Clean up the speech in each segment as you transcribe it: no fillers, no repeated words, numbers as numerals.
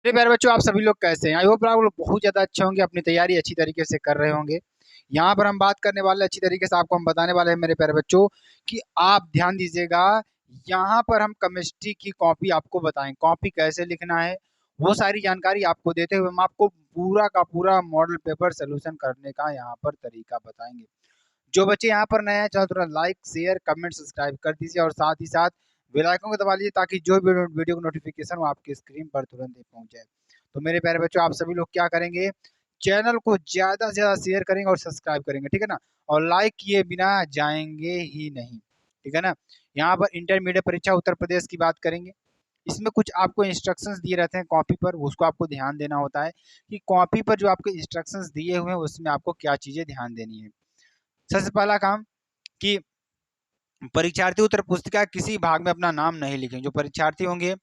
मेरे प्यारे बच्चों, आप सभी लोग कैसे हैं? आई होप आप लोग बहुत ज़्यादा अच्छे होंगे, अपनी तैयारी अच्छी तरीके से कर रहे होंगे। यहाँ पर हम बात करने वाले अच्छी तरीके से आपको हम बताने वाले हैं मेरे प्यारे बच्चों कि आप ध्यान दीजिएगा। यहाँ पर हम केमिस्ट्री की कॉपी आपको बताएं, कॉपी कैसे लिखना है वो सारी जानकारी आपको देते हुए हम आपको पूरा का पूरा मॉडल पेपर सोल्यूशन करने का यहाँ पर तरीका बताएंगे। जो बच्चे यहाँ पर नए हैं चलो थोड़ा लाइक शेयर कमेंट सब्सक्राइब कर दीजिए और साथ ही साथ बेल आइकन को दबा लीजिए ताकि जो भी वीडियो की नोटिफिकेशन वो आपकी स्क्रीन पर तुरंत ही पहुंच जाए। तो मेरे प्यारे बच्चों, आप सभी लोग क्या करेंगे, चैनल को ज्यादा से ज्यादा शेयर करेंगे और सब्सक्राइब करेंगे, ठीक है ना। और लाइक किए बिना जाएंगे ही नहीं, ठीक है ना। यहाँ पर इंटरमीडिएट परीक्षा उत्तर प्रदेश की बात करेंगे। इसमें कुछ आपको इंस्ट्रक्शंस दिए रहते हैं कॉपी पर, उसको आपको ध्यान देना होता है कि कॉपी पर जो आपके इंस्ट्रक्शंस दिए हुए हैं उसमें आपको क्या चीजें ध्यान देनी है। सबसे पहला काम कि परीक्षार्थी उत्तर पुस्तिका किसी भाग में अपना नाम नहीं लिखेंगे। जो परीक्षार्थी होंगे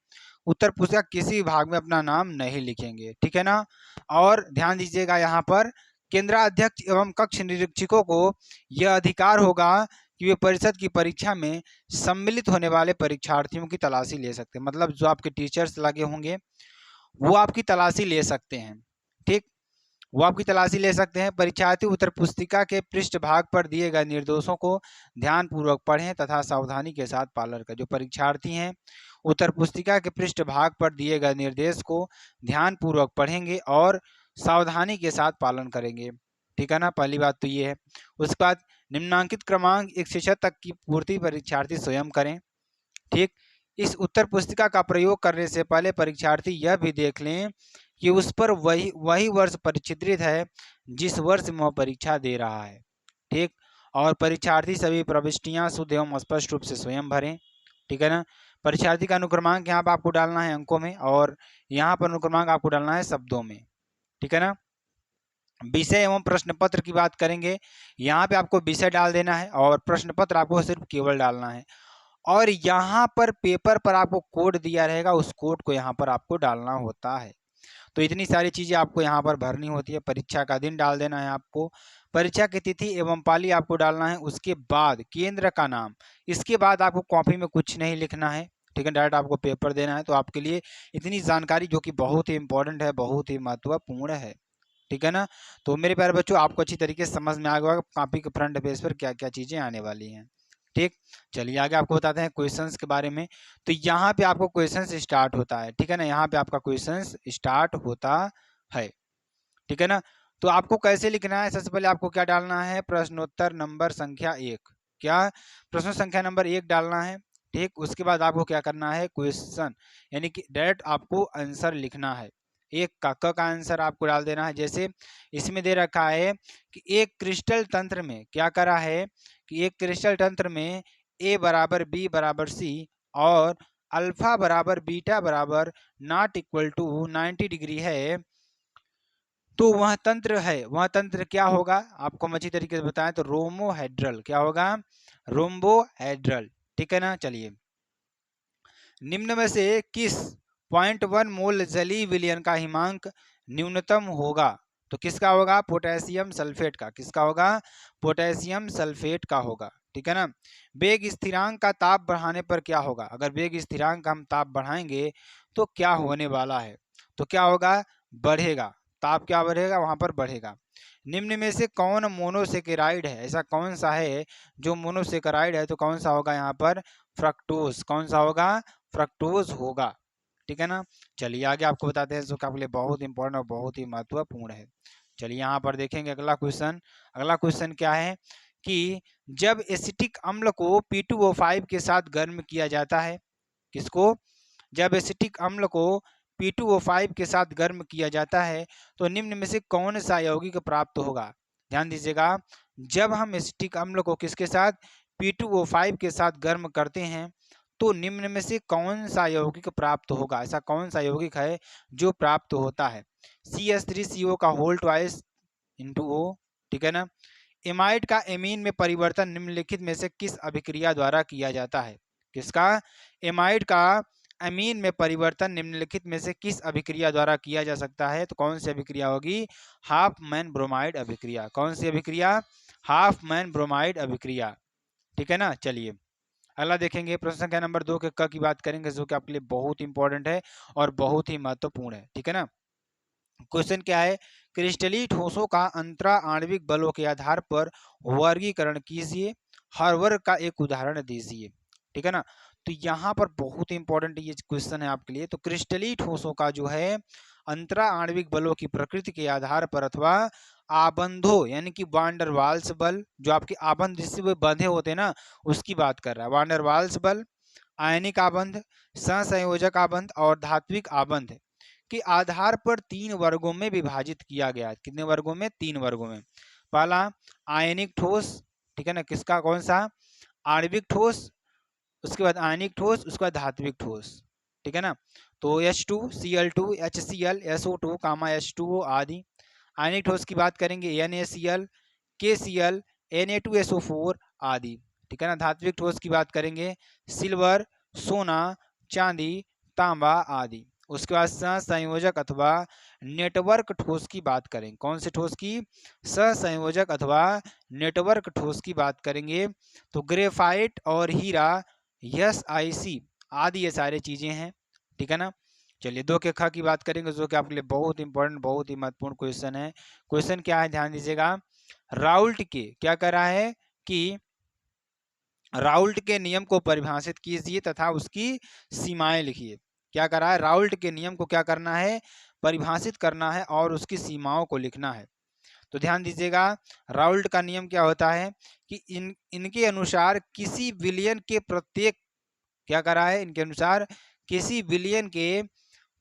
उत्तर पुस्तिका किसी भाग में अपना नाम नहीं लिखेंगे, ठीक है ना। और ध्यान दीजिएगा यहाँ पर केंद्राध्यक्ष एवं कक्ष निरीक्षकों को यह अधिकार होगा कि वे परिषद की परीक्षा में सम्मिलित होने वाले परीक्षार्थियों की तलाशी ले सकते हैं। मतलब जो आपके टीचर्स लगे होंगे वो आपकी तलाशी ले सकते हैं, ठीक। वो आपकी तलाशी ले सकते हैं। परीक्षार्थी उत्तर पुस्तिका के पृष्ठ भाग पर दिए गए निर्देशों को ध्यानपूर्वक पढ़ें तथा सावधानी के साथ पालन करें। जो परीक्षार्थी हैं उत्तर पुस्तिका के पृष्ठ भाग पर दिए गए निर्देश को ध्यानपूर्वक पढ़ेंगे और सावधानी के साथ पालन करेंगे, ठीक है ना। पहली बात तो ये है। उसके बाद निम्नांकित क्रमांक 106 तक की पूर्ति परीक्षार्थी स्वयं करें, ठीक। इस उत्तर पुस्तिका का प्रयोग करने से पहले परीक्षार्थी यह भी देख लें कि उस पर वही वही वर्ष परिचित्रित है जिस वर्ष में वह परीक्षा दे रहा है, ठीक। और परीक्षार्थी सभी प्रविष्टियां शुद्ध एवं स्पष्ट रूप से स्वयं भरें, ठीक है ना। परीक्षार्थी का अनुक्रमांक यहाँ पर आपको डालना है अंकों में और यहाँ पर अनुक्रमांक आपको डालना है शब्दों में, ठीक है ना। विषय एवं प्रश्न पत्र की बात करेंगे। यहाँ पे आपको विषय डाल देना है और प्रश्न पत्र आपको सिर्फ केवल डालना है। और यहाँ पर पेपर पर आपको कोड दिया रहेगा, उस कोड को यहाँ पर आपको डालना होता है। तो इतनी सारी चीज़ें आपको यहाँ पर भरनी होती है। परीक्षा का दिन डाल देना है आपको, परीक्षा की तिथि एवं पाली आपको डालना है, उसके बाद केंद्र का नाम। इसके बाद आपको कॉपी में कुछ नहीं लिखना है, ठीक है। डायरेक्ट आपको पेपर देना है। तो आपके लिए इतनी जानकारी जो कि बहुत ही इंपॉर्टेंट है, बहुत ही महत्वपूर्ण है, ठीक है ना। तो मेरे प्यारे बच्चों, आपको अच्छी तरीके से समझ में आ गया कॉपी के फ्रंट पेज पर क्या क्या चीज़ें आने वाली हैं, ठीक। चलिए आगे आपको बताते हैं क्वेश्चंस के बारे में। तो यहाँ पे आपको क्वेश्चंस स्टार्ट होता है, ठीक है ना। यहाँ पे आपका क्वेश्चंस स्टार्ट होता है, ठीक है ना। तो आपको कैसे लिखना है, सबसे पहले आपको क्या डालना है, प्रश्नोत्तर नंबर संख्या 1। क्या, प्रश्न संख्या नंबर 1 डालना है, ठीक। उसके बाद आपको क्या करना है, क्वेश्चन यानी कि डायरेक्ट आपको आंसर लिखना है। एक का आंसर आपको डाल देना है। जैसे इसमें दे रखा है कि एक क्रिस्टल तंत्र में क्या करा है कि एक क्रिस्टल तंत्र में ए बराबर बी बराबर सी और अल्फा बराबर बीटा बराबर नॉट इक्वल टू 90 डिग्री है, तो वह तंत्र है, वह तंत्र क्या होगा आपको हम अच्छी तरीके से बताएं तो रोमोहेड्रल। क्या होगा, रोम्बोहेड्रल, ठीक है ना। चलिए, निम्न में से किस 0.1 मोल जलीय विलयन का हिमांक न्यूनतम होगा। तो किसका होगा, पोटेशियम सल्फेट का। किसका होगा, पोटेशियम सल्फेट का होगा, ठीक है ना। वेग स्थिरांक का ताप बढ़ाने पर क्या होगा, अगर वेग स्थिरांक का हम ताप बढ़ाएंगे तो क्या होने वाला है, तो क्या होगा, बढ़ेगा। ताप क्या बढ़ेगा, वहां पर बढ़ेगा। निम्न में से कौन मोनोसेकेराइड है, ऐसा कौन सा है जो मोनोसेकेराइड है, तो कौन सा होगा यहाँ पर, फ्रक्टोज। कौन सा होगा, फ्रक्टोज होगा, ठीक है ना। चलिए आगे आपको बताते हैं जो आपके लिए बहुत इंपॉर्टेंट और बहुत ही महत्वपूर्ण है। चलिए यहाँ पर देखेंगे अगला क्वेश्चन। अगला क्वेश्चन क्या है कि जब एसिटिक अम्ल को P2O5 के साथ गर्म किया जाता है, किसको, जब एसिटिक अम्ल को P2O5 के साथ गर्म किया जाता है तो निम्न में से कौन सा यौगिक प्राप्त होगा। ध्यान दीजिएगा, जब हम एसिटिक अम्ल को किसके साथ, P2O5 के साथ गर्म करते हैं तो निम्न में से कौन सा यौगिक प्राप्त होगा। ऐसा कौन सा यौगिक है जो प्राप्त होता है, CH3CO का होल ट्वाइस इंटू O, ठीक है ना। एमाइड का एमीन में परिवर्तन निम्नलिखित में से किस अभिक्रिया द्वारा किया जाता है। किसका, एमाइड का अमीन में परिवर्तन निम्नलिखित में से किस अभिक्रिया द्वारा किया जा सकता है, तो कौन सी अभिक्रिया होगी, हाफमैन ब्रोमाइड अभिक्रिया। कौन सी अभिक्रिया, हाफमैन ब्रोमाइड अभिक्रिया, ठीक है ना। चलिए अगला देखेंगे प्रश्न संख्या नंबर 2 के क की बात करेंगे, जो कि आपके लिए बहुत इंपॉर्टेंट है और बहुत ही महत्वपूर्ण है। ठीक है ना। क्वेश्चन क्या है, क्रिस्टलीय ठोसों का अंतरा आणविक बलों के आधार पर वर्गीकरण कीजिए, हर वर्ग का एक उदाहरण दीजिए। ठीक है ना। तो यहाँ पर बहुत इंपॉर्टेंट ये क्वेश्चन है आपके लिए। तो क्रिस्टलीय ठोसों का जो है अंतरा आणविक बलों की प्रकृति के आधार पर अथवा आबंधों यानी कि वांडरवाल्स बल, जो आपके आबंध जिससे वे बंधे होते हैं ना, उसकी बात कर रहा है। वांडरवाल्स बल, आयनिक आबंध, सहसंयोजक आबंध और धात्विक आबंध के आधार पर 3 वर्गों में विभाजित किया गया है। कितने वर्गों में? 3 वर्गों में। पहला आयनिक ठोस, ठीक है ना, किसका? कौन सा? आणविक ठोस, उसके बाद आयनिक ठोस, उसके बाद धात्विक ठोस। ठीक है ना। तो H2 Cl2 HCl SO2 कामा H2O आदि। आयनिक ठोस की बात करेंगे NaCl KCl Na2SO4 आदि। ठीक है ना। धात्विक ठोस की बात करेंगे सिल्वर, सोना, चांदी, तांबा आदि। उसके बाद सहसंयोजक अथवा नेटवर्क ठोस की बात करेंगे। कौन से ठोस की? सहसंयोजक अथवा नेटवर्क ठोस की बात करेंगे। तो ग्रेफाइट और हीरा, SiC आदि ये सारी चीजें हैं। ठीक है ना। चलिए 2 के ख की बात करेंगे, जो कि आपके लिए बहुत इंपॉर्टेंट बहुत ही महत्वपूर्ण क्वेश्चन है। क्वेश्चन क्या है, ध्यान दीजिएगा। राउल्ट के क्या कर रहा है कि राउल्ट के नियम को परिभाषित कीजिए तथा उसकी सीमाएं लिखिए। क्या कर रहा है? राउल्ट के नियम को क्या करना है? परिभाषित करना है और उसकी सीमाओं को लिखना है। तो ध्यान दीजिएगा, राउल्ट का नियम क्या होता है कि इनके अनुसार किसी विलयन के प्रत्येक, क्या कर रहा है? इनके अनुसार किसी विलयन के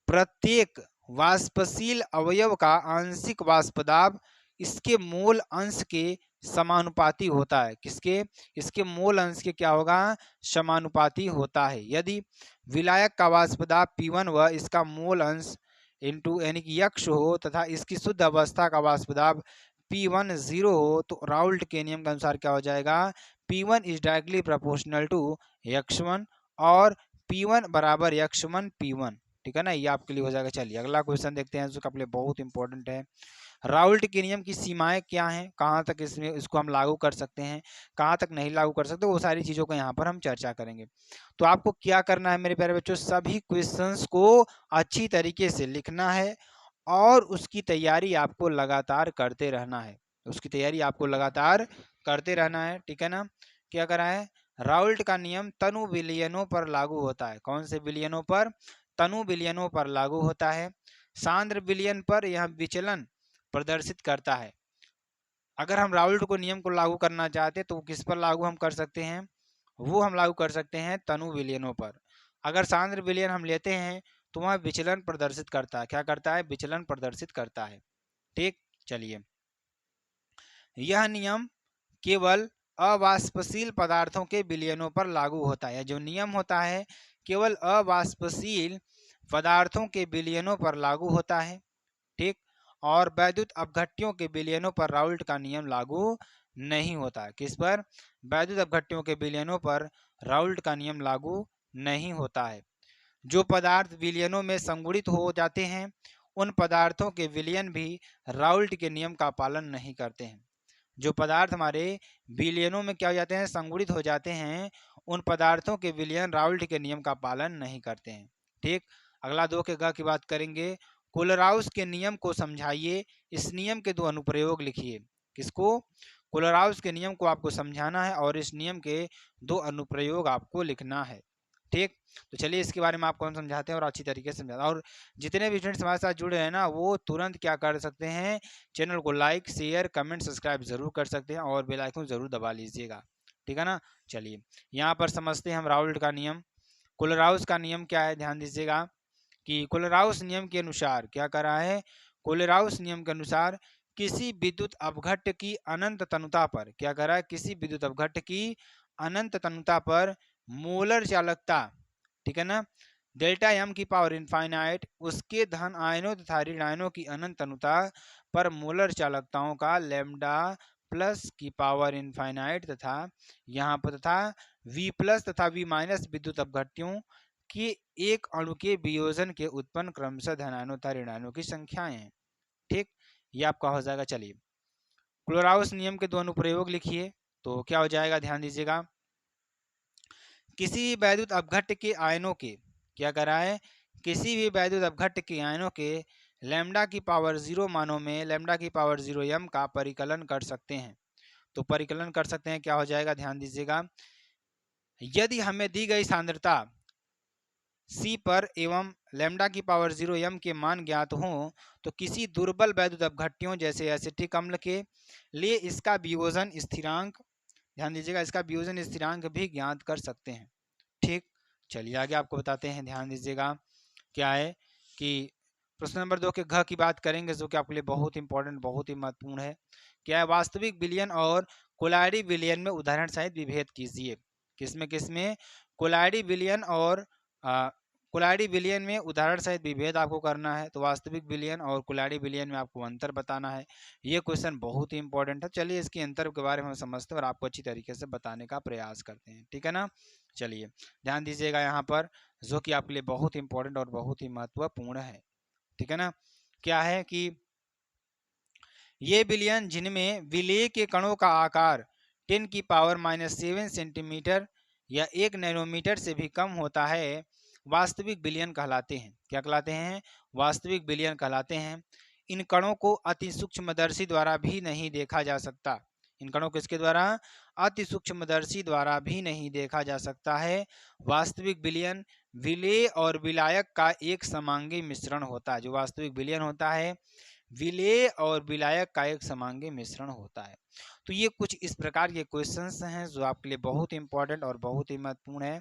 प्रत्येक वाष्पशील अवयव का आंशिक वाष्प दाब इसके मूल अंश के समानुपाती होता है। किसके? इसके मूल अंश के क्या होगा? समानुपाती होता है। यदि विलायक का वाष्प दाब P1 व इसका मूल अंश इंटू यानी कि यक्ष हो तथा इसकी शुद्ध अवस्था का वाष्प दाब P1 0 हो, तो राउल्ट के नियम के अनुसार क्या हो जाएगा? P1 is directly proportional to x1 और P1 बराबर x1 P1। ठीक है ना। ये आपके लिए हो जाएगा। चलिए अगला क्वेश्चन देखते हैं, जो आपके लिए बहुत इंपॉर्टेंट है। राउल्ट के नियम की सीमाएं क्या हैं, कहाँ तक इसमें इसको हम लागू कर सकते हैं, कहाँ तक नहीं लागू कर सकते, वो सारी चीज़ों को यहाँ पर हम चर्चा करेंगे। तो आपको क्या करना है मेरे प्यारे बच्चों, सभी क्वेश्चंस को अच्छी तरीके से लिखना है और उसकी तैयारी आपको लगातार करते रहना है। उसकी तैयारी आपको लगातार करते रहना है। ठीक है ना। क्या करा है? राउल्ट का नियम तनु विलयनों पर लागू होता है। कौन से विलयनों पर? तनु विलयनों पर लागू होता है। सांद्र विलयन पर यह विचलन प्रदर्शित करता है। अगर हम राउल्ट को नियम को लागू करना चाहते हैं तो किस पर लागू हम कर सकते हैं? वो हम लागू कर सकते हैं तनु विलयनों पर। अगर सांद्र विलयन हम लेते हैं तो वह विचलन प्रदर्शित करता है। क्या करता है? विचलन प्रदर्शित करता है। ठीक। चलिए, यह नियम केवल अवाष्पशील पदार्थों के विलयनों पर लागू होता है। जो नियम होता है केवल अवाष्पशील पदार्थों के विलयनों पर लागू होता है। ठीक। और वैद्युत अपघट्यों के विलयनों पर राउल्ट का नियम लागू नहीं होता है। किस पर? वैद्युत अपघट्यों के विलयनों पर राउल्ट का नियम लागू नहीं होता है। जो पदार्थ विलयनों में संगुणित हो जाते हैं उन पदार्थों के विलयन भी राउल्ट के नियम का पालन नहीं करते हैं। जो पदार्थ हमारे विलयनों में क्या हो जाते हैं? संगुणित हो जाते हैं, उन पदार्थों के विलयन राउल्ट के नियम का पालन नहीं करते हैं। ठीक। अगला 2 के ग की बात करेंगे। कोलराउस के नियम को समझाइए, इस नियम के 2 अनुप्रयोग लिखिए। किसको? कोलराउस के नियम को आपको समझाना है और इस नियम के 2 अनुप्रयोग आपको लिखना है। ठीक। तो चलिए इसके बारे में आपको हम समझाते हैं और अच्छी तरीके से समझाते हैं। और जितने भी स्टूडेंट्स हमारे साथ जुड़े हैं ना, वो तुरंत क्या कर सकते हैं? चैनल को लाइक शेयर कमेंट सब्सक्राइब जरूर कर सकते हैं और बेल आइकन जरूर दबा लीजिएगा। ठीक है ना। चलिए यहाँ पर समझते हैं हम राउल्ट का नियम। कोलराउस का नियम क्या है, ध्यान दीजिएगा कि कोलराउस नियम के अनुसार क्या कर रहा है? कोलराउस नियम के अनुसार किसी विद्युत अपघट्य की अनंत तनुता पर क्या कर रहा है? किसी विद्युत अपघट्य की अनंत तनुता पर मोलर चालकता, ठीक है ना, डेल्टा एम की पावर इनफाइनाइट उसके धन आयनों तथा ऋण आयनों की अनंत तनुता पर मोलर चालकताओं का लैम्डा प्लस की पावर इनफाइनाइट तथा यहाँ पर तथा V प्लस तथा V माइनस विद्युत अपघट्यों के एक अणु के वियोजन के उत्पन्न क्रमशः धनायनों तथा ऋणायनों की संख्याएं हैं। ठीक। ये आपका हो जाएगा। चलिए क्लोराउस नियम के 2 अनुप्रयोग लिखिए। तो क्या हो जाएगा, ध्यान दीजिएगा। किसी भी वैद्युत अपघट्य के आयनों के, क्या करा है, किसी भी वैद्युत अपघट्य के आयनों के लैम्डा की पावर 0 मानों में लैम्डा की पावर 0 m का परिकलन कर सकते हैं। तो परिकलन कर सकते हैं, क्या हो जाएगा, ध्यान दीजिएगा, यदि हमें दी गई सांद्रता C पर एवं लैम्डा की पावर 0 m के मान ज्ञात हों तो किसी दुर्बल वैद्युत अपघट्यों जैसे एसिटिक अम्ल के लिए इसका वियोजन स्थिरांक, ध्यान दीजिएगा, इसका वियोजन स्थिरांक भी ज्ञात कर सकते हैं। ठीक, चलिए आगे आपको बताते हैं, ध्यान दीजिएगा, क्या है कि प्रश्न नंबर 2 के घ की बात करेंगे जो कि आपके लिए बहुत इंपॉर्टेंट, बहुत ही महत्वपूर्ण है। क्या है, वास्तविक विलयन और कोलाइडी विलयन में उदाहरण सहित विभेद कीजिए। किसमें किसमें, कोलाइडी विलयन और कोलाइडी विलयन में उदाहरण सहित विभेद आपको करना है। तो वास्तविक विलयन और कोलाइडी विलयन में आपको अंतर बताना है। ये क्वेश्चन बहुत ही इंपॉर्टेंट है। चलिए इसके अंतर के बारे में हम समझते हैं और आपको अच्छी तरीके से बताने का प्रयास करते हैं, ठीक है ना। चलिए ध्यान दीजिएगा यहाँ पर, जो कि आपके लिए बहुत इंपॉर्टेंट और बहुत ही महत्वपूर्ण है, ठीक है ना। क्या है कि ये विलयन जिनमें विलेय के कणों का आकार 10 की पावर -7 सेंटीमीटर या 1 नैनोमीटर से भी कम होता है वास्तविक विलयन कहलाते हैं। क्या कहलाते हैं, वास्तविक विलयन कहलाते हैं। इन कणों को अति सूक्ष्मदर्शी द्वारा भी नहीं देखा जा सकता। इन कणों को इसके द्वारा, अति सूक्ष्मदर्शी द्वारा भी नहीं देखा जा सकता है। वास्तविक विलयन विलेय और विलायक का एक समांगी मिश्रण होता है। जो वास्तविक विलयन होता है विलेय और विलायक का एक समांगी मिश्रण होता है। तो ये कुछ इस प्रकार के क्वेश्चंस हैं जो आपके लिए बहुत इंपॉर्टेंट और बहुत ही महत्वपूर्ण है।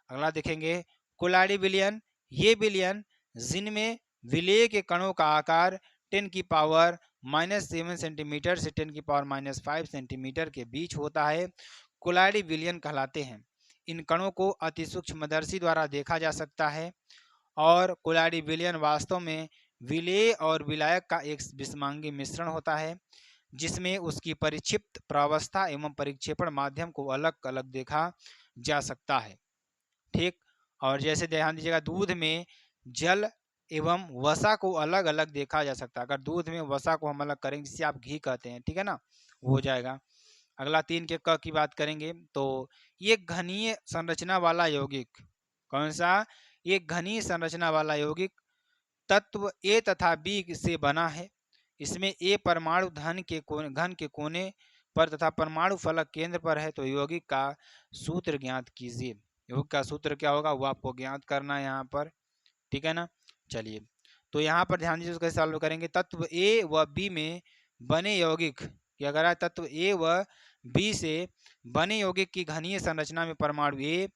अगला देखेंगे, कोलाइडी विलयन, ये विलयन जिनमें विलेय के कणों का आकार 10 की पावर -7 सेंटीमीटर से 10 की पावर -5 सेंटीमीटर के बीच होता है, कोलाइडी विलयन कहलाते हैं। इन कणों को अति सूक्ष्मदर्शी द्वारा देखा जा सकता है और कोलाइडी विलयन वास्तव में विलेय और विलायक का एक विषमांगी मिश्रण होता है जिसमें उसकी परिक्षिप्त प्रावस्था एवं परिक्षेपण माध्यम को अलग अलग देखा जा सकता है। ठीक, और जैसे ध्यान दीजिएगा, दूध में जल एवं वसा को अलग अलग देखा जा सकता है। अगर दूध में वसा को हम अलग करेंगे जिसे आप घी कहते हैं, ठीक है ना, वो हो जाएगा। अगला 3 के क की बात करेंगे तो ये घनीय संरचना वाला यौगिक, कौन सा, ये घनी संरचना वाला यौगिक तत्व ए तथा बी से बना है। इसमें ए परमाणु घन के कोने पर तथा परमाणु फलक केंद्र पर है। तो यौगिक का सूत्र ज्ञात कीजिए। यौगिक का सूत्र क्या होगा वो आपको ज्ञात करना है यहाँ पर, ठीक है ना। चलिए तो यहाँ पर ध्यान दीजिए, कैसे सॉल्व करेंगे। तत्व ए व बी में बने यौगिक, क्या करा, तत्व ए व बी से बने यौगिक की घनीय संरचना में परमाणु ए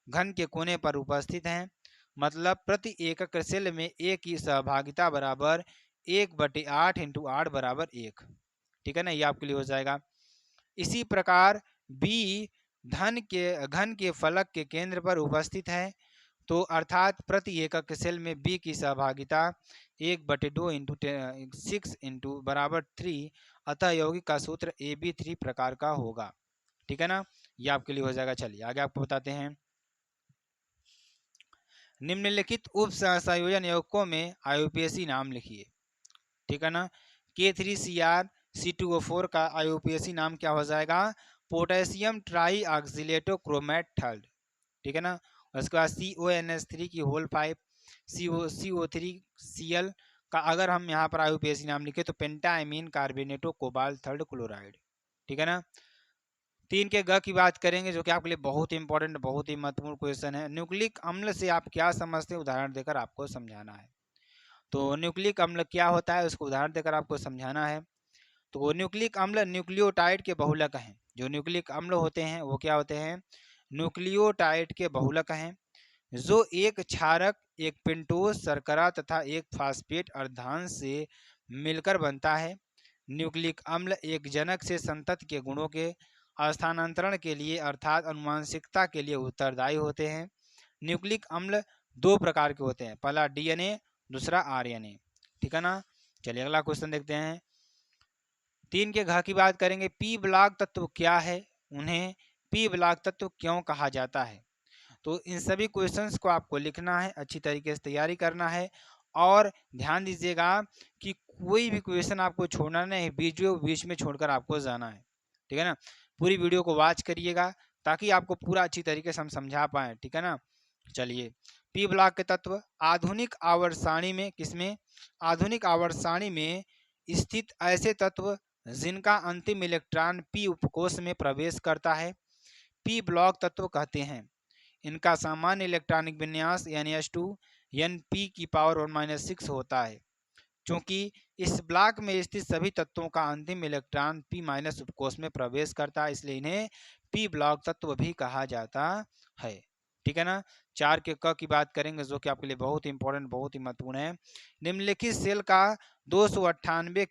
घन के कोने पर उपस्थित हैं। मतलब प्रति एकक सेल में ए की सहभागिता बराबर 1/8 × 8 बराबर 1, ठीक है ना, ये आपके लिए हो जाएगा। इसी प्रकार बी घन के फलक के केंद्र पर उपस्थित है। तो अर्थात प्रति एकक सेल में बी की सहभागिता 1/2 × 6 × बराबर 3, अतः यौगिक का सूत्र AB3 प्रकार का होगा, ठीक है ना, ये आपके लिए हो जाएगा। चलिए आगे आपको बताते हैं, निम्नलिखित उप संयोजन यौगिकों में IUPAC नाम लिखिए, ठीक है ना। K3Cr(C2O4) का IUPAC नाम क्या हो जाएगा, पोटेशियम ट्राई ऑक्सीलेटो क्रोमेट थर्ड, ठीक है ना। उसके बाद CONH3 की होल 5 CO3Cl का अगर हम यहाँ पर IUPAC नाम लिखे तो पेंटाइमीन कार्बोनेटो कोबाल्ट थर्ड क्लोराइड, ठीक है ना। 3 के ग की बात करेंगे जो कि आपके लिए बहुत इंपॉर्टेंट, बहुत ही महत्वपूर्ण क्वेश्चन है। न्यूक्लिक अम्ल से आप क्या समझते हैं, उदाहरण देकर आपको समझाना है। तो न्यूक्लिक अम्ल क्या होता है उसको उदाहरण देकर आपको समझाना है। तो न्यूक्लिक अम्ल न्यूक्लियोटाइड के बहुलक हैं। जो न्यूक्लिक अम्ल होते हैं वो क्या होते हैं, न्यूक्लियोटाइड के बहुलक हैं जो एक क्षारक, एक पेंटोज शर्करा तथा एक फास्फेट अर्धांश से मिलकर बनता है। न्यूक्लिक अम्ल एक जनक से संतति के गुणों के स्थानांतरण के लिए अर्थात अनुवांशिकता के लिए उत्तरदायी होते हैं। न्यूक्लिक अम्ल 2 प्रकार के होते हैं, पहला DNA, दूसरा RNA, ठीक है ना। चलिए अगला क्वेश्चन देखते हैं। 3 के घ की बात करेंगे, पी ब्लॉक तत्व क्या है, उन्हें पी ब्लॉक तत्व क्यों कहा जाता है। तो इन सभी क्वेश्चंस को आपको लिखना है, अच्छी तरीके से तैयारी करना है और ध्यान दीजिएगा कि कोई भी क्वेश्चन आपको छोड़ना नहीं, वीडियो बीच में छोड़कर आपको जाना है, ठीक है ना। पूरी वीडियो को वॉच करिएगा ताकि आपको पूरा अच्छी तरीके से हम समझा पाए, ठीक है ना। चलिए, पी ब्लॉक के तत्व आधुनिक आवर्त सारणी में, किसमें, आधुनिक आवर्त सारणी में स्थित ऐसे तत्व जिनका अंतिम इलेक्ट्रॉन पी उपकोष में प्रवेश करता है, पी ब्लॉक तत्व कहते हैं। इनका सामान्य इलेक्ट्रॉनिक विन्यास NS2 Np की पावर 1-6 होता है। चूंकि इस ब्लॉक में स्थित सभी तत्वों का अंतिम इलेक्ट्रॉन p- उपकोष में प्रवेश करता है, इसलिए इन्हें p ब्लॉक तत्व भी कहा जाता है, ठीक है ना। 4 के क की बात करेंगे जो कि आपके लिए बहुत इंपॉर्टेंट, बहुत ही महत्वपूर्ण है। निम्नलिखित सेल का 298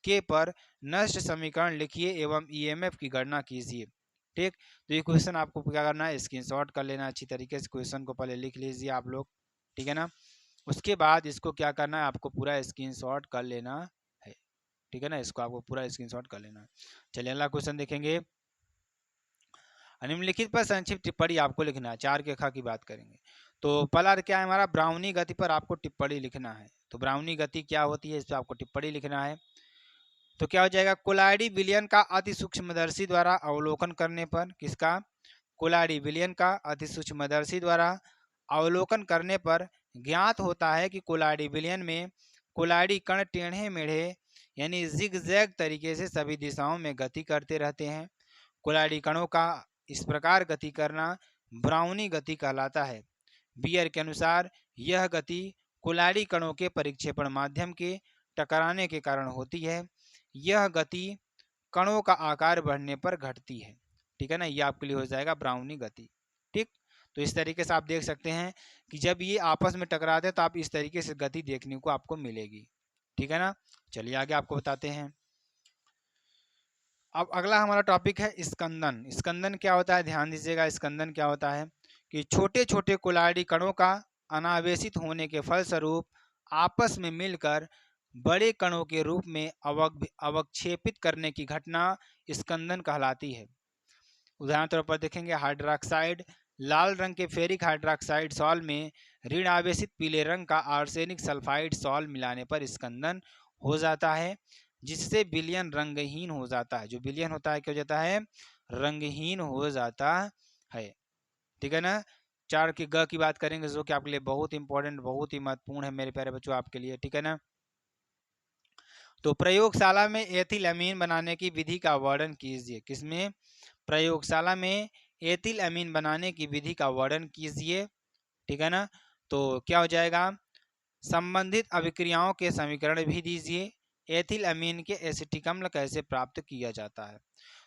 के पर नष्ट समीकरण लिखिए एवं EMF की गणना कीजिए, ठीक। तो ये क्वेश्चन आपको क्या करना है, स्क्रीनशॉट कर लेना अच्छी तरीके से, क्वेश्चन को पहले लिख लीजिए आप लोग, ठीक है ना। उसके बाद इसको क्या करना है, आपको पूरा स्क्रीनशॉट कर लेना है, ठीक है ना, इसको आपको पूरा स्क्रीनशॉट कर लेना है। चलिए अगला क्वेश्चन देखेंगे। निम्नलिखित पर संक्षिप्त टिप्पणी आपको लिखना है। 4 के ख की बात करेंगे तो पहला क्या है हमारा, ब्राउनी गति पर आपको टिप्पणी लिखना है। तो ब्राउनी गति क्या होती है, इस पर आपको टिप्पणी लिखना है। तो क्या हो जाएगा, कोलाइडी विलयन का अति सूक्ष्मदर्शी द्वारा अवलोकन करने पर, किसका, कोलाइडी विलयन का अति सूक्ष्मदर्शी द्वारा अवलोकन करने पर ज्ञात होता है कि कोलाइडी विलयन में कोलाइडी कण टेढ़े मेढ़े यानी जिगजैग तरीके से सभी दिशाओं में गति करते रहते हैं। कोलाइडी कणों का इस प्रकार गति करना ब्राउनी गति कहलाता है। बियर के अनुसार यह गति कोलाइडी कणों के परिक्षेपण माध्यम के टकराने के कारण होती है। यह गति कणों का आकार बढ़ने पर घटती है, ठीक है ना। ये आपके लिए हो जाएगा ब्राउनी गति, ठीक। तो इस तरीके से आप देख सकते हैं कि जब ये आपस में टकराते हैं तो आप इस तरीके से गति देखने को आपको मिलेगी, ठीक है ना। चलिए आगे आपको बताते हैं। अब अगला हमारा टॉपिक है स्कंदन। स्कंदन क्या होता है, ध्यान दीजिएगा। स्कंदन क्या होता है कि छोटे छोटे कोलाइडी कणों का अनावेशित होने के फलस्वरूप आपस में मिलकर बड़े कणों के रूप में अवक्षेपित करने की घटना स्कंदन कहलाती है। उदाहरण तौर पर देखेंगे, हाइड्रोक्साइड लाल रंग के फेरिक हाइड्रोक्साइड सॉल्ट में ऋण आवेशित पीले रंग का आर्सेनिक सल्फाइड सॉल्ट मिलाने पर स्कंदन हो जाता है, जिससे विलयन रंगहीन हो जाता है। जो विलयन होता है क्या हो जाता है, रंगहीन हो जाता है, ठीक है ना। 4 की ग की बात करेंगे जो कि आपके लिए बहुत इंपॉर्टेंट, बहुत ही महत्वपूर्ण है मेरे प्यारे बच्चों आपके लिए, ठीक है ना। तो प्रयोगशाला में एथिल अमीन बनाने की विधि का वर्णन कीजिए। किसमें, प्रयोगशाला में एथिल अमीन बनाने की विधि का वर्णन कीजिए, ठीक है ना। तो क्या हो जाएगा, संबंधित अभिक्रियाओं के समीकरण भी दीजिए। एथिल अमीन के एसिटिक अम्ल कैसे प्राप्त किया जाता है,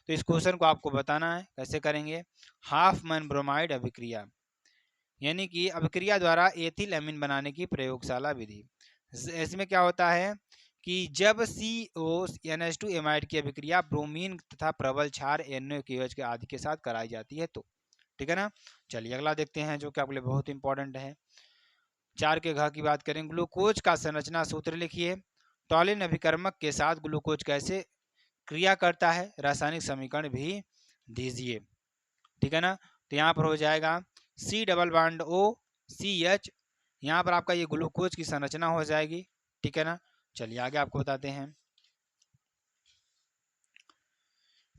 तो इस क्वेश्चन को आपको बताना है। कैसे करेंगे, हाफमैन ब्रोमाइड अभिक्रिया, यानी कि अभिक्रिया द्वारा एथिल अमीन बनाने की प्रयोगशाला विधि। इसमें क्या होता है कि जब CONH2 एमाइड की अभिक्रिया ब्रोमीन तथा प्रबल क्षार NaOH के आदि के साथ कराई जाती है तो, ठीक है ना। चलिए अगला देखते हैं जो कि आपके लिए बहुत इंपॉर्टेंट है। 4 के घ की बात करें, ग्लूकोज का संरचना सूत्र लिखिए। टॉलिन अभिकर्मक के साथ ग्लूकोज कैसे क्रिया करता है, रासायनिक समीकरण भी दीजिए, ठीक है ना। तो यहाँ पर हो जाएगा C डबल बॉन्ड OCH, यहाँ पर आपका ये ग्लूकोज की संरचना हो जाएगी, ठीक है ना। चलिए आगे आपको बताते हैं।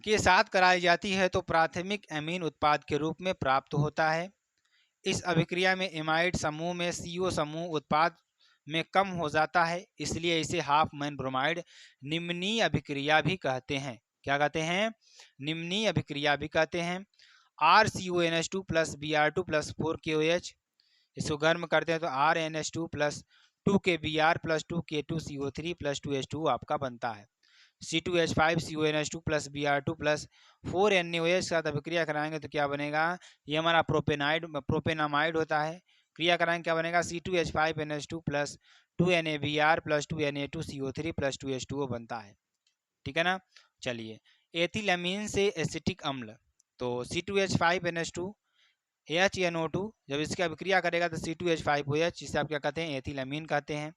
के साथ कराई जाती है तो प्राथमिक एमीन उत्पाद के रूप में प्राप्त होता है। इस अभिक्रिया में एमाइड समूह में CO समूह उत्पाद में कम हो जाता है, इसलिए इसे हाफमैन ब्रोमाइड निम्नीय अभिक्रिया भी कहते हैं। क्या कहते हैं, निम्नीय अभिक्रिया भी कहते हैं। RCONH2 plus Br2 plus 4KOH, इसको गर्म करते हैं तो RNH2 plus 2KBr plus 2K2CO3 plus 2H2 आपका बनता है। C2H5CONH2 plus Br2 plus 4NaOH के साथ अभिक्रिया कराएंगे तो क्या बनेगा, ये हमारा प्रोपेनामाइड होता है। क्रिया कराएंगे क्या बनेगा, C2H5NH2 plus 2NaBr plus 2Na2CO3 plus 2H2O बनता है, ठीक है ना। चलिए एथिलअमीन से एसिटिक अम्ल, तो C2H5NH2 HNO2 जब इसकी अभिक्रिया करेगा तो C2H5OH, जिसे आप क्या कहते हैं, एथिलअमीन कहते हैं।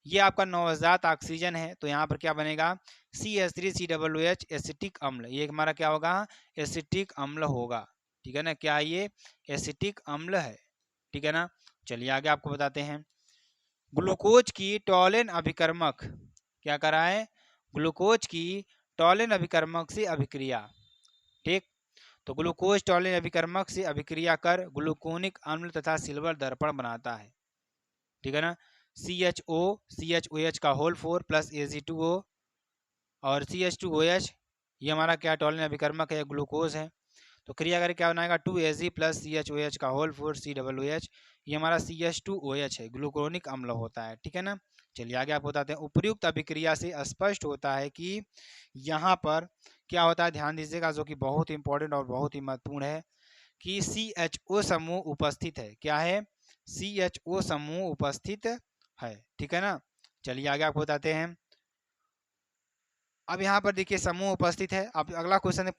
ये आपका नवजात ऑक्सीजन है, तो यहाँ पर क्या बनेगा, CH3COOH एसिटिक अम्ल, ये हमारा क्या होगा, एसिटिक अम्ल होगा, ठीक है ना। क्या ये एसिटिक अम्ल है, ठीक है ना। चलिए आगे आपको बताते हैं। ग्लूकोज की टॉलिन अभिकर्मक क्या कराए, ग्लूकोज की टॉलिन अभिकर्मक से अभिक्रिया, ठीक। तो ग्लूकोज टॉलिन अभिकर्मक से अभिक्रिया कर ग्लूकोनिक अम्ल तथा सिल्वर दर्पण बनाता है, ठीक है ना। CHOCH का होल 4 प्लस Ag2O और CH2OH, ये हमारा क्या टॉलिन अभिकर्मक है, ग्लूकोज है। तो क्रिया करके क्या बनाएगा 2Ag प्लस CHOH का होल 4 COOH, ये हमारा CH2OH है, ग्लूकोनिक अम्ल होता है, ठीक है ना। चलिए आगे आप बताते हैं। उपर्युक्त अभिक्रिया से स्पष्ट होता है कि यहाँ पर क्या होता है, ध्यान दीजिएगा, जो कि बहुत इंपॉर्टेंट और बहुत ही महत्वपूर्ण है कि CHO समूह उपस्थित है। क्या है, CHO समूह उपस्थित है, ठीक है ना। चलिए आगे आपको बताते हैं। अब यहाँ पर देखिए समूह उपस्थित है। अब अगला क्वेश्चन है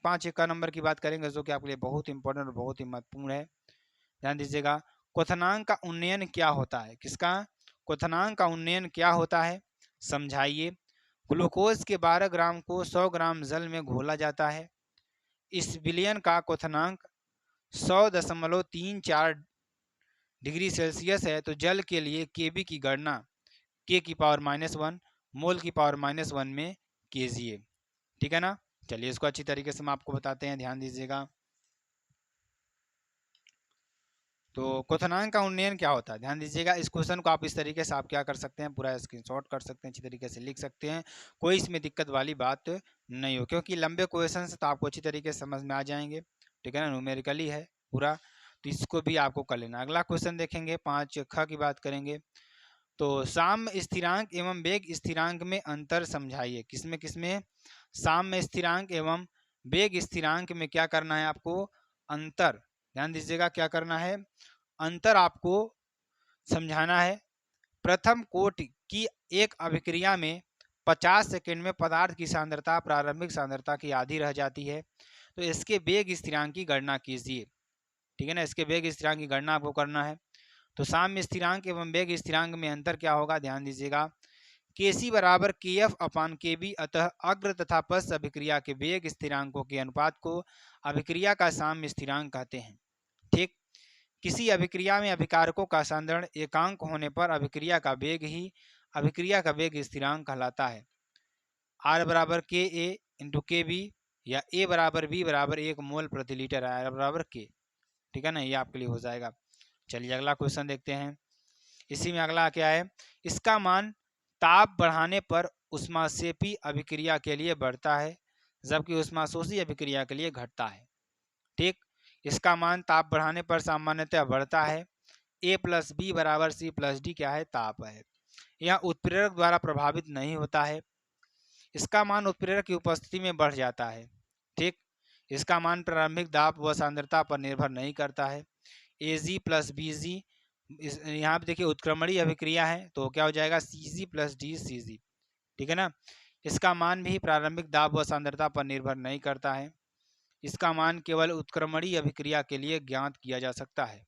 5 का नंबर की बात करेंगे, जो कि आपके लिए बहुत इंपॉर्टेंट और बहुत ही महत्वपूर्ण है। ध्यान दीजिएगा, क्वथनांक का उन्नयन क्या होता है, किसका, क्वथनांक का उन्नयन क्या होता है, समझाइए। ग्लूकोज के 12 ग्राम को 100 ग्राम जल में घोला जाता है। इस विलयन का क्वथनांक 100.34 डिग्री सेल्सियस है। तो जल के लिए Kb की गणना K की पावर -1 मोल की पावर -1 में कीजिए, ठीक है ना। चलिए इसको अच्छी तरीके से हम आपको बताते हैं, ध्यान दीजिएगा। तो क्वथनांक का उन्नयन क्या होता है, ध्यान दीजिएगा। इस क्वेश्चन को आप इस तरीके से आप क्या कर सकते हैं, पूरा स्क्रीनशॉट कर सकते हैं, अच्छी तरीके से लिख सकते हैं, कोई इसमें दिक्कत वाली बात नहीं हो, क्योंकि लंबे क्वेश्चन तो आपको अच्छी तरीके से समझ में आ जाएंगे, ठीक है ना। न्यूमेरिकली है पूरा, तो इसको भी आपको कर लेना। अगला क्वेश्चन देखेंगे 5 की बात करेंगे। तो साम्य स्थिरांक एवं वेग स्थिरांक में अंतर समझाइए। किसमें किसमें, साम्य स्थिरांक एवं वेग स्थिरांक में क्या करना है आपको, अंतर, ध्यान दीजिएगा, क्या करना है, अंतर आपको समझाना है। प्रथम कोटि की एक अभिक्रिया में 50 सेकेंड में पदार्थ की सांद्रता प्रारंभिक सांद्रता की आधी रह जाती है। तो इसके वेग स्थिरांक की गणना कीजिए, ठीक है ना। इसके वेग स्थिरांक की गणना आपको करना है। तो साम्य स्थिरांक एवं वेग स्थिरांक में अंतर क्या होगा, ध्यान दीजिएगा। Kc बराबर Kf अपान Kb, अतः अग्र तथा पश्च अभिक्रिया के वेग स्थिरांकों के अनुपात को अभिक्रिया का साम्य स्थिरांक कहते हैं, ठीक। किसी अभिक्रिया में अभिकारकों का सांद्रण एकांक होने पर अभिक्रिया का वेग ही अभिक्रिया का वेग स्थिरांक कहलाता है। R बराबर Ka इंटू Kb या A बराबर B बराबर 1 मोल प्रति लीटर, R बराबर K, ठीक है ना, ये आपके लिए हो जाएगा। चलिए अगला क्वेश्चन देखते हैं। इसी में अगला क्या है, इसका मान ताप बढ़ाने पर उष्माक्षेपी अभिक्रिया के लिए बढ़ता है, जबकि उष्माशोषी अभिक्रिया के लिए घटता है, ठीक। इसका मान ताप बढ़ाने पर सामान्यतः बढ़ता है। A प्लस बी बराबर C प्लस डी क्या है, ताप है। यह उत्प्रेरक द्वारा प्रभावित नहीं होता है। इसका मान उत्प्रेरक की उपस्थिति में बढ़ जाता है, ठीक। इसका मान प्रारंभिक दाब व सांद्रता पर निर्भर नहीं करता है। Ag प्लस Bg, यहाँ पे देखिए उत्क्रमणीय अभिक्रिया है, तो क्या हो जाएगा Cg प्लस DCg, ठीक है ना। इसका मान भी प्रारंभिक दाब व सांद्रता पर निर्भर नहीं करता है। इसका मान केवल उत्क्रमणीय अभिक्रिया के लिए ज्ञात किया जा सकता है,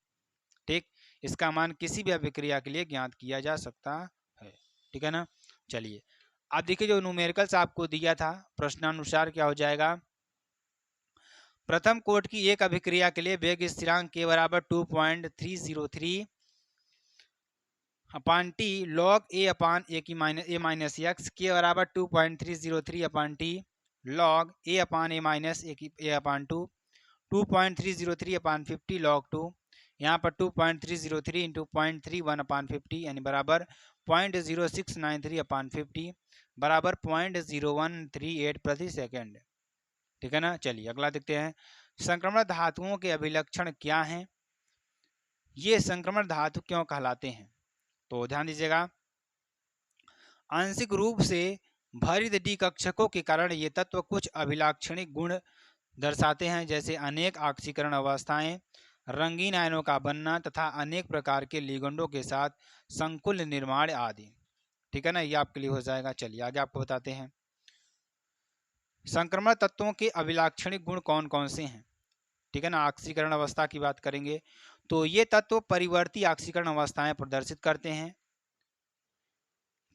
ठीक। इसका मान किसी भी अभिक्रिया के लिए ज्ञात किया जा सकता है, ठीक है ना। चलिए आप देखिए, जो न्यूमेरिकल्स आपको दिया था प्रश्नानुसार क्या हो जाएगा, प्रथम कोट की एक अभिक्रिया के लिए वेग स्थिरांक के बराबर 2.303 अपान टी लॉग ए अपान ए की माइनस एक्स के बराबर 2.303 अपान टी लॉग ए अपान ए माइनस ए की ए अपान 2.303 अपान 50 लॉग 2, यहाँ पर 2.303 इंटू 0.31 अपान 50 यानी बराबर 0.0693 अपान 50 बराबर 0.0138 प्रति सेकेंड, ठीक है ना। चलिए अगला देखते हैं। संक्रमण धातुओं के अभिलक्षण क्या हैं, ये संक्रमण धातु क्यों कहलाते हैं। तो ध्यान दीजिएगा, आंशिक रूप से भरित डी कक्षकों के कारण ये तत्व कुछ अभिलाक्षणिक गुण दर्शाते हैं, जैसे अनेक ऑक्सीकरण अवस्थाएं, रंगीन आयनों का बनना तथा अनेक प्रकार के लिगेंडों के साथ संकुल निर्माण आदि, ठीक है ना, ये आपके लिए हो जाएगा। चलिए आगे आपको बताते हैं संक्रमण तत्वों के अभिलाक्षणिक गुण कौन कौन से हैं, ठीक है ना। ऑक्सीकरण अवस्था की बात करेंगे तो ये तत्व परिवर्ती ऑक्सीकरण अवस्थाएं प्रदर्शित करते हैं,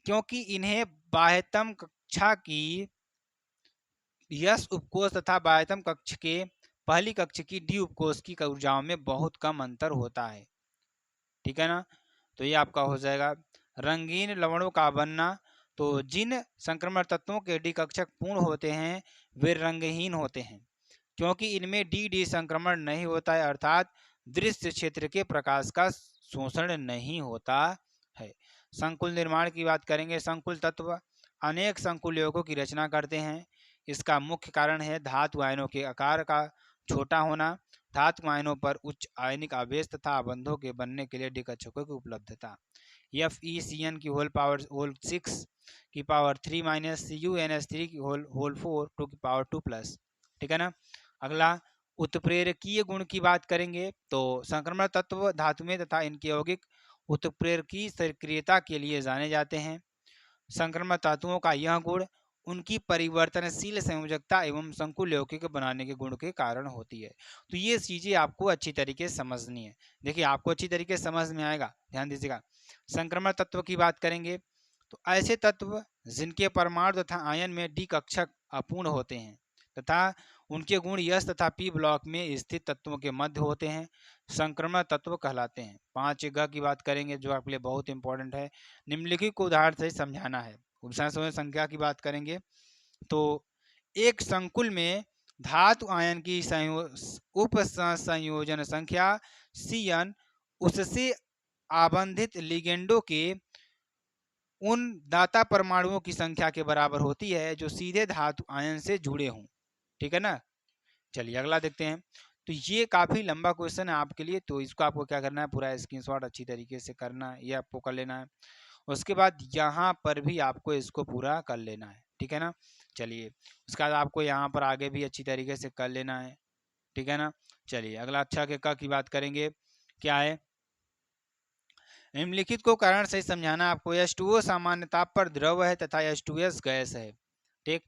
क्योंकि इन्हें बाह्यतम कक्षा की यस उपकोष तथा बाह्यतम कक्ष के पहली कक्ष की डी उपकोष की ऊर्जाओं में बहुत कम अंतर होता है, ठीक है ना। तो ये आपका हो जाएगा। रंगीन लवणों का बनना, तो जिन संक्रमण तत्वों के डी कक्षक पूर्ण होते हैं वे रंगहीन होते हैं, क्योंकि इनमें डी संक्रमण नहीं होता है, अर्थात दृश्य क्षेत्र के प्रकाश का शोषण नहीं होता है। संकुल निर्माण की बात करेंगे। संकुल तत्व अनेक संकुल यौगिकों की रचना करते हैं। इसका मुख्य कारण है धातु आयनों के आकार का छोटा होना, धातु आयनों पर उच्च आयनिक आवेश तथा आबंधों के बनने के लिए डी कक्षकों की उपलब्धता। FeCN की होल 6 की पावर 3 माइनस CuNH3 की होल 4 2 की पावर 2 प्लस। ठीक है ना। अगला उत्प्रेरकीय गुण की बात करेंगे तो संक्रमण तत्व धातु में तथा इनके यौगिक उत्प्रेरकीय सक्रियता के लिए जाने जाते हैं। संक्रमण तत्वों का यह गुण उनकी परिवर्तनशील संयोजकता एवं संकुल यौगिक बनाने के गुण के कारण होती है। तो ये चीजें आपको अच्छी तरीके से समझनी है। देखिए आपको अच्छी तरीके से समझ में आएगा, ध्यान दीजिएगा। संक्रमण तत्व की बात करेंगे तो ऐसे तत्व जिनके परमाणु तथा आयन में डी कक्षक अपूर्ण होते हैं तथा उनके गुण यस तथा पी ब्लॉक में स्थित तत्वों के मध्य होते हैं, संक्रमण तत्व कहलाते हैं। 5 ग की बात करेंगे जो आपके लिए बहुत इंपॉर्टेंट है। निम्नलिखित को उदाहरण से समझाना है। उपसंयोजन संख्या की बात करेंगे तो एक संकुल में धातु आयन की उप संयोजन संख्या Cn उससे आबंधित लिगेंडों के उन दाता परमाणुओं की संख्या के बराबर होती है जो सीधे धातु आयन से जुड़े हों। ठीक है ना। चलिए अगला देखते हैं। तो ये काफी लंबा क्वेश्चन है आपके लिए, तो इसको आपको क्या करना है, पूरा स्क्रीनशॉट अच्छी तरीके से करना है, ये आपको कर लेना है। उसके बाद यहाँ पर भी आपको इसको पूरा कर लेना है। ठीक है ना। चलिए उसके बाद आपको यहाँ पर आगे भी अच्छी तरीके से कर लेना है। ठीक है ना। चलिए अगला अच्छा के क की बात करेंगे। क्या है, निम्नलिखित को कारण सही समझाना आपको। H2O सामान्य ताप पर द्रव है तथा H2S गैस है। ठीक।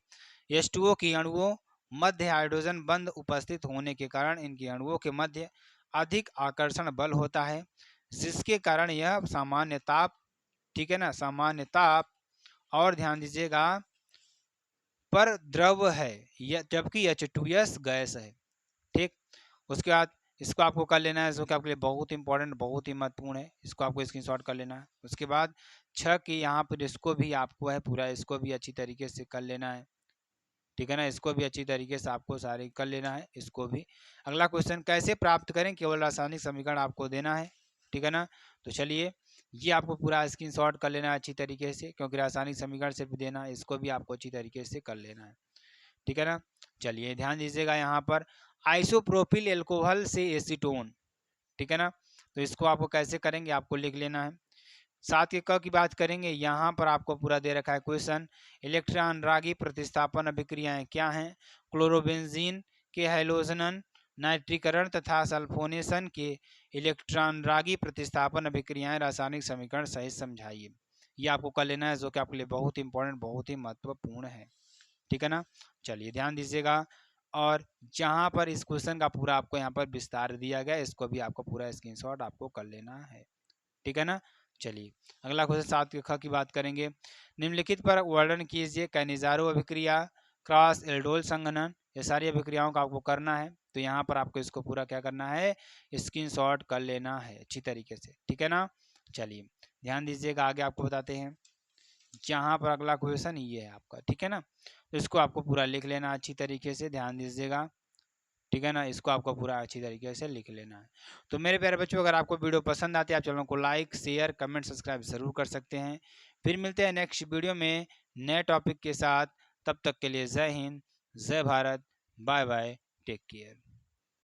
H2O की अणुओं मध्य हाइड्रोजन बंध उपस्थित होने के कारण इनके अणुओं के मध्य अधिक आकर्षण बल होता है, जिसके कारण यह सामान्य ताप, ठीक है ना, सामान्य ताप और ध्यान दीजिएगा पर द्रव है, जबकि H2S गैस है। ठीक। उसके बाद इसको आपको कर लेना है जो कि आपके लिए बहुत इंपॉर्टेंट, बहुत ही महत्वपूर्ण है, इसको आपको स्क्रीनशॉट कर लेना है। उसके बाद 6 की यहाँ पर इसको भी आपको है पूरा, इसको भी अच्छी तरीके से कर लेना है। ठीक है ना। इसको भी अच्छी तरीके से आपको सारे कर लेना है, इसको भी। अगला क्वेश्चन, कैसे प्राप्त करें, केवल रासायनिक समीकरण आपको देना है। ठीक है ना। तो चलिए ये आपको पूरा स्क्रीनशॉट कर लेना है अच्छी तरीके से, क्योंकि रासायनिक समीकरण सिर्फ देना है, इसको भी आपको अच्छी तरीके से कर लेना है। ठीक है ना। चलिए ध्यान दीजिएगा यहाँ पर आइसोप्रोपिल एल्कोहल से एसीटोन। ठीक है ना। तो इसको आपको कैसे करेंगे आपको लिख लेना है। 7 के क की बात करेंगे। यहाँ पर आपको पूरा दे रखा है क्वेश्चन, इलेक्ट्रॉन रागी प्रतिस्थापन अभिक्रियाएं क्या हैं। क्लोरोबेंजीन के हैलोजन नाइट्रीकरण तथा सल्फोनेशन के इलेक्ट्रॉन रागी प्रतिस्थापन अभिक्रियाएं रासायनिक समीकरण सहित समझाइए। ये आपको कर लेना है जो कि आपके लिए बहुत इंपॉर्टेंट, बहुत ही महत्वपूर्ण है। ठीक है ना। चलिए ध्यान दीजिएगा। और जहाँ पर इस क्वेश्चन का पूरा आपको यहाँ पर विस्तार दिया गया, इसको भी आपको पूरा स्क्रीनशॉट आपको कर लेना है। ठीक है ना। चलिए अगला क्वेश्चन 7 के ख की बात करेंगे। निम्नलिखित पर वर्णन कीजिए कैनिजारो अभिक्रिया, क्रॉस एल्डोल संघनन, ये सारी अभिक्रियाओं का आपको करना है। तो यहाँ पर आपको इसको पूरा क्या करना है, स्क्रीनशॉट कर लेना है अच्छी तरीके से। ठीक है ना। चलिए ध्यान दीजिएगा, आगे आपको बताते हैं। यहाँ पर अगला क्वेश्चन ये है आपका। ठीक है ना। तो इसको आपको पूरा लिख लेना अच्छी तरीके से, ध्यान दीजिएगा। ठीक है ना। इसको आपको पूरा अच्छी तरीके से लिख लेना है। तो मेरे प्यारे बच्चों, अगर आपको वीडियो पसंद आती है आप चैनल को लाइक, शेयर, कमेंट, सब्सक्राइब जरूर कर सकते हैं। फिर मिलते हैं नेक्स्ट वीडियो में नए टॉपिक के साथ। तब तक के लिए जय हिंद, जय Bharat, bye bye, take care.